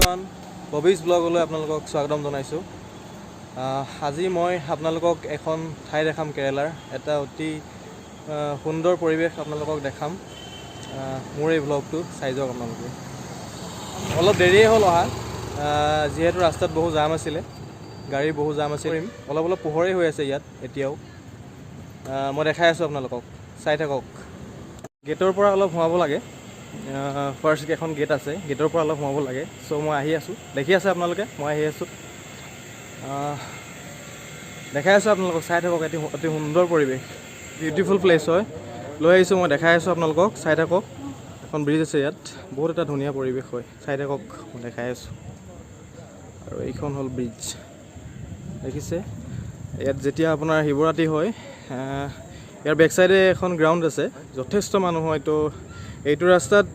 Everyone, ববিজ ব্লগলৈ আপোনালোকক স্বাগতম জনাইছোঁ। আজি মই আপোনালোকক এখন ঠাই দেখাম, কেৰেলাৰ এটা অতি সুন্দৰ পৰিৱেশ আপোনালোকক দেখাম। মোৰ এই ব্লগটো চাই যাওক আপোনালোকে। অলপ দেৰিয়ে হ'ল অহা, যিহেতু ৰাস্তাত বহু জাম আছিলে, গাড়ীৰ বহু জাম আছিল। অলপ পোহৰেই হৈ আছে ইয়াত এতিয়াও। মই দেখাই আছোঁ আপোনালোকক, চাই থাকক। গেটৰ পৰা অলপ সোমাব লাগে। ফাৰ্ষ্ট এখন গেট আছে, গেটৰ পৰা অলপ সোমাব লাগে। চ' মই আহি আছোঁ, দেখি আছে আপোনালোকে, মই আহি আছোঁ। দেখাই আছোঁ আপোনালোকক, চাই থাকক। অতি সুন্দৰ পৰিৱেশ, বিউটিফুল প্লেচ হয়। লৈ আহিছোঁ, মই দেখাই আছোঁ আপোনালোকক, চাই থাকক। এখন ব্ৰিজ আছে ইয়াত, বহুত এটা ধুনীয়া পৰিৱেশ হয়, চাই থাকক। মই দেখাই আছোঁ। আৰু এইখন হ'ল ব্ৰিজ, দেখিছে। ইয়াত যেতিয়া আপোনাৰ শিৱৰাত্ৰি হয়, ইয়াৰ বেক চাইডে এখন গ্ৰাউণ্ড আছে, যথেষ্ট মানুহ হয়। তো এইটো ৰাস্তাত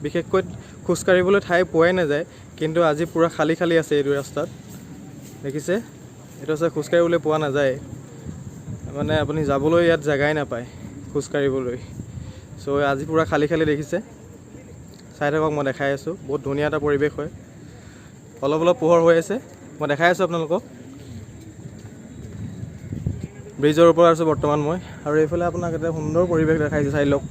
বিশেষকৈ খোজকাঢ়িবলৈ ঠাই পোৱাই নাযায়, কিন্তু আজি পূৰা খালী আছে এইটো ৰাস্তাত, দেখিছে। এইটো ৰাস্তাত খোজকাঢ়িবলৈ পোৱা নাযায়, মানে আপুনি যাবলৈ ইয়াত জেগাই নাপায় খোজকাঢ়িবলৈ। চ' আজি পূৰা খালী দেখিছে, চাই থাকক। মই দেখাই আছোঁ, বহুত ধুনীয়া এটা পৰিৱেশ হয়। অলপ পোহৰ হৈ আছে, মই দেখাই আছোঁ আপোনালোকক। ব্ৰিজৰ ওপৰত আছোঁ বৰ্তমান মই, আৰু এইফালে আপোনাক এটা সুন্দৰ পৰিৱেশ দেখাইছোঁ, চাই লওক।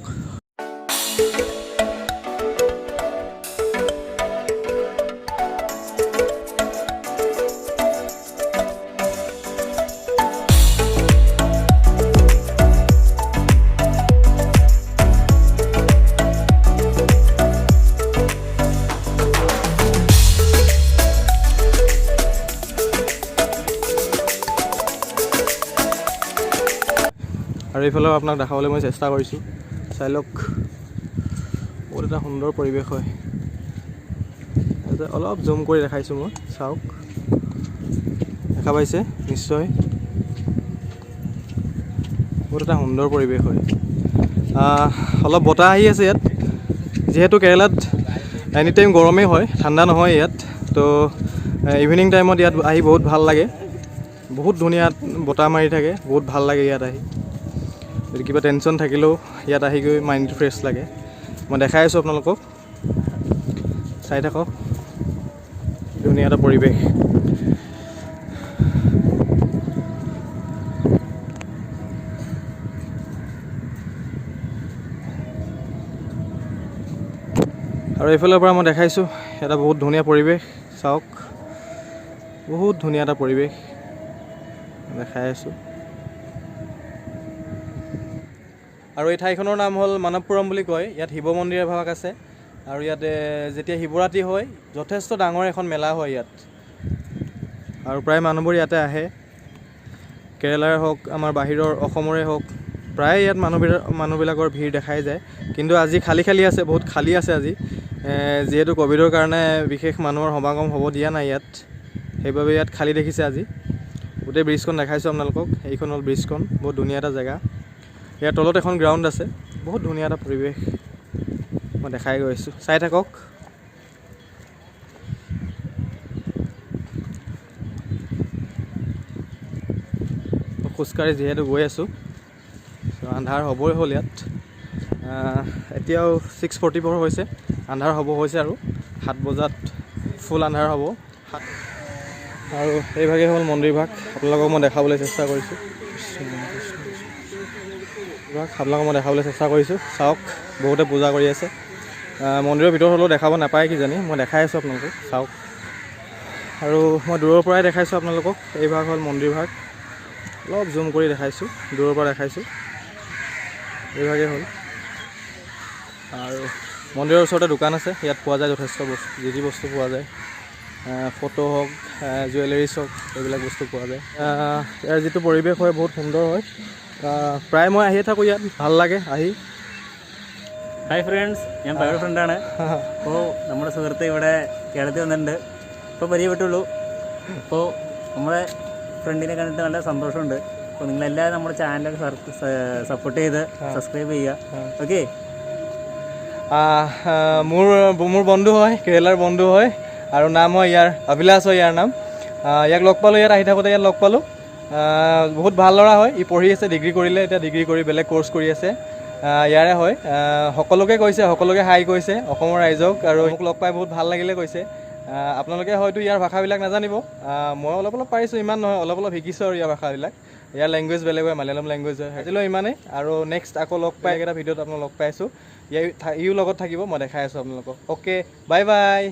আৰু এইফালেও আপোনাক দেখাবলৈ মই চেষ্টা কৰিছোঁ, চাই লওক। বহুত এটা সুন্দৰ পৰিৱেশ হয়। অলপ জুম কৰি দেখাইছোঁ মই, চাওক। দেখা পাইছে নিশ্চয়, বহুত এটা সুন্দৰ পৰিৱেশ হয়। অলপ বতাহ আহি আছে ইয়াত, যিহেতু কেৰেলাত এনি টাইম গৰমেই হয়, ঠাণ্ডা নহয় ইয়াত। তো ইভিনিং টাইমত ইয়াত আহি বহুত ভাল লাগে, বহুত ধুনীয়া বতাহ মাৰি থাকে, বহুত ভাল লাগে ইয়াত আহি। যদি কিবা টেনশ্যন থাকিলেও ইয়াত আহি গৈ মাইণ্ডটো ফ্ৰেছ লাগে। মই দেখাই আছোঁ আপোনালোকক, চাই থাকক। ধুনীয়া এটা পৰিৱেশ। আৰু এইফালৰ পৰা মই দেখাইছোঁ এটা বহুত ধুনীয়া পৰিৱেশ, চাওক। বহুত ধুনীয়া এটা পৰিৱেশ দেখাই আছোঁ। আৰু এই ঠাইখনৰ নাম হ'ল মানপ্পুৰম বুলি কয়। ইয়াত শিৱ মন্দিৰ এভাগ আছে, আৰু ইয়াতে যেতিয়া শিৱৰাত্ৰি হয়, যথেষ্ট ডাঙৰ এখন মেলা হয় ইয়াত, আৰু প্ৰায় মানুহবোৰ ইয়াতে আহে। কেৰেলাৰ হওক, আমাৰ বাহিৰৰ অসমৰে হওক, প্ৰায় ইয়াত মানুহবিলাকৰ ভিৰ দেখাই যায়। কিন্তু আজি খালী আছে, বহুত খালী আছে আজি, যিহেতু ক'ভিডৰ কাৰণে বিশেষ মানুহৰ সমাগম হ'ব দিয়া নাই ইয়াত, সেইবাবে ইয়াত খালী দেখিছে আজি। গোটেই ব্ৰিজখন দেখাইছোঁ আপোনালোকক, এইখন হ'ল ব্ৰিজখন, বহুত ধুনীয়া এটা জেগা। ইয়াৰ তলত এখন গ্ৰাউণ্ড আছে, বহুত ধুনীয়া এটা পৰিৱেশ মই দেখাই গৈ আছোঁ, চাই থাকক। মই খোজকাঢ়ি যিহেতু গৈ আছোঁ, আন্ধাৰ হ'বই হ'ল ইয়াত। এতিয়াও 6:44 হৈছে, আন্ধাৰ হ'ব হৈছে, আৰু 7 বজাত ফুল আন্ধাৰ হ'ব। আৰু এইভাগে হ'ল মন্দিৰ ভাগ, আপোনালোকক মই দেখাবলৈ চেষ্টা কৰিছোঁ। আপোনালোকক মই দেখাবলৈ চেষ্টা কৰিছোঁ, চাওক। বহুতে পূজা কৰি আছে। মন্দিৰৰ ভিতৰত হ'লেও দেখাব নাপায় কিজানি, মই দেখাই আছোঁ আপোনালোকক, চাওক। আৰু মই দূৰৰ পৰাই দেখাইছোঁ আপোনালোকক। এই ভাগ হ'ল মন্দিৰ ভাগ, অলপ জুম কৰি দেখাইছোঁ, দূৰৰ পৰা দেখাইছোঁ। এইভাগেই হ'ল। আৰু মন্দিৰৰ ওচৰতে দোকান আছে, ইয়াত পোৱা যায় যথেষ্ট বস্তু, যি বস্তু পোৱা যায়, ফটো হওক, জুৱেলাৰিজ হওক, এইবিলাক বস্তু পোৱা যায়। ইয়াৰ যিটো পৰিৱেশ হয়, বহুত সুন্দৰ হয়। প্ৰায় মই আহিয়ে থাকোঁ ইয়াত, ভাল লাগে আহি. ഹായ് ഫ്രണ്ട്സ്, ഞാൻ പഴയ ഫ്രണ്ടാണ്. അപ്പോൾ നമ്മുടെ സുഹൃത്ത് ഇവിടെ കേരളത്തിൽ വന്നിട്ടുണ്ട്, ഇപ്പോൾ പരിചയപ്പെട്ടുള്ളൂ. അപ്പോൾ നമ്മുടെ ഫ്രണ്ടിനെ കണ്ടിട്ട് നല്ല സന്തോഷമുണ്ട്. അപ്പോൾ നിങ്ങളെല്ലാവരും നമ്മുടെ ചാനലൊക്കെ സപ്പോർട്ട് ചെയ്ത് সাবস্ক্রাইব ചെയ്യുക. ഓക്കെ. মোৰ বন্ধু হয়, কেৰেলাৰ বন্ধু হয়, আৰু নাম হয় ইয়াৰ অভিলাষ হয় ইয়াৰ নাম। ইয়াক লগ পালোঁ, ইয়াত আহি থাকোঁতে ইয়াত লগ পালোঁ। বহুত ভাল ল'ৰা হয়, ই পঢ়ি আছে, ডিগ্ৰী কৰিলে, এতিয়া ডিগ্ৰী কৰি বেলেগ কোৰ্চ কৰি আছে। ইয়াৰে হয়। সকলোকে কৈছে, সকলোকে হাই কৈছে, অসমৰ ৰাইজক, আৰু মোক লগ পাই বহুত ভাল লাগিলে কৈছে। আপোনালোকে হয়তো ইয়াৰ ভাষাবিলাক নাজানিব, মই অলপ অলপ পাৰিছোঁ, ইমান নহয়, অলপ অলপ শিকিছোঁ আৰু ইয়াৰ ভাষাবিলাক। ইয়াৰ লেংগুৱেজ বেলেগ হয়, মালয়ালম লেংগুৱেজ হয়। আজিলৈ ইমানেই, আৰু নেক্সট আকৌ লগ পাই এটা ভিডিঅ'ত আপোনালোক লগ পাইছোঁ। ইও লগত থাকিব, মই দেখাই আছোঁ আপোনালোকক। Okay, bye bye.